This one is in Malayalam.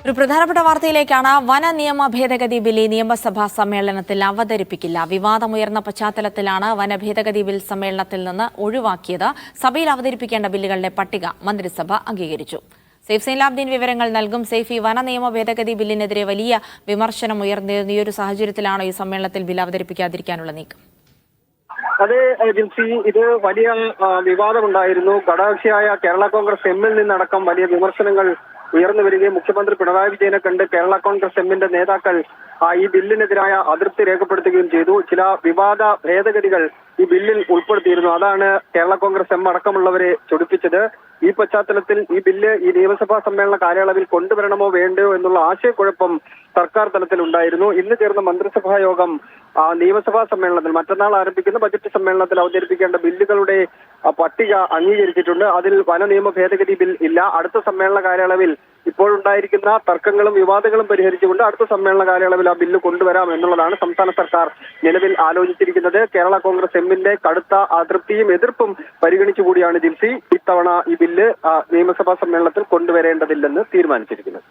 ഒരു പ്രധാനപ്പെട്ട വാർത്തയിലേക്കാണ്. വന നിയമ ഭേദഗതി ബിൽ നിയമസഭാ സമ്മേളനത്തിൽ അവതരിപ്പിക്കില്ല. വിവാദമുയർന്ന പശ്ചാത്തലത്തിലാണ് വന ഭേദഗതി ബിൽ സമ്മേളനത്തിൽ നിന്ന് ഒഴിവാക്കിയത്. സഭയിൽ അവതരിപ്പിക്കേണ്ട ബില്ലുകളുടെ പട്ടിക മന്ത്രിസഭ അംഗീകരിച്ചു. സെയ്ഫ് സൈനുലാബ്ദീൻ വിവരങ്ങൾ നൽകും. സെയ്ഫ്, ഈ വന നിയമ ഭേദഗതി ബില്ലിനെതിരെ വലിയ വിമർശനം ഉയർന്നിരുന്നു. ഈ ഒരു സാഹചര്യത്തിലാണോ ഈ സമ്മേളനത്തിൽ ബിൽ അവതരിപ്പിക്കാതിരിക്കാനുള്ള നീക്കം? അതെ ജിൻസി, ഇത് വലിയ വിവാദമുണ്ടായിരുന്നു. ഘടകകക്ഷിയായ കേരള കോൺഗ്രസ് എമ്മിൽ നിന്നടക്കം വലിയ വിമർശനങ്ങൾ ഉയർന്നു വരികയും മുഖ്യമന്ത്രി പിണറായി വിജയനെ കണ്ട് കേരള കോൺഗ്രസ് എമ്മിന്റെ നേതാക്കൾ ഈ ബില്ലിനെതിരായ അതൃപ്തി രേഖപ്പെടുത്തുകയും ചെയ്തു. ചില വിവാദ ഭേദഗതികൾ ഈ ബില്ലിൽ ഉൾപ്പെടുത്തിയിരുന്നു. അതാണ് കേരള കോൺഗ്രസ് എം അടക്കമുള്ളവരെ ചൊടിപ്പിച്ചത്. ഈ പശ്ചാത്തലത്തിൽ ഈ ബില്ല് ഈ നിയമസഭാ സമ്മേളന കാലയളവിൽ കൊണ്ടുവരണമോ വേണ്ടയോ എന്നുള്ള ആശയക്കുഴപ്പം സർക്കാർ തലത്തിൽ ഉണ്ടായിരുന്നു. ഇന്ന് ചേർന്ന മന്ത്രിസഭാ യോഗം നിയമസഭാ സമ്മേളനത്തിൽ മറ്റന്നാൾ ആരംഭിക്കുന്ന ബജറ്റ് സമ്മേളനത്തിൽ അവതരിപ്പിക്കേണ്ട ബില്ലുകളുടെ പട്ടിക അംഗീകരിച്ചിട്ടുണ്ട്. അതിൽ വന നിയമ ഭേദഗതി ബിൽ ഇല്ല. അടുത്ത സമ്മേളന കാലയളവിൽ ഇപ്പോഴുണ്ടായിരിക്കുന്ന തർക്കങ്ങളും വിവാദങ്ങളും പരിഹരിച്ചുകൊണ്ട് അടുത്ത സമ്മേളന കാലയളവിൽ ആ ബില്ല് കൊണ്ടുവരാം എന്നുള്ളതാണ് സംസ്ഥാന സർക്കാർ നിലവിൽ ആലോചിച്ചിരിക്കുന്നത്. കേരള കോൺഗ്രസ് എമ്മിന്റെ കടുത്ത അതൃപ്തിയും എതിർപ്പും പരിഗണിച്ചുകൂടിയാണ് ജിൻസി ഇത്തവണ ഈ ബില്ല് നിയമസഭാ സമ്മേളനത്തിൽ കൊണ്ടുവരേണ്ടതില്ലെന്ന് തീരുമാനിച്ചിരിക്കുന്നത്.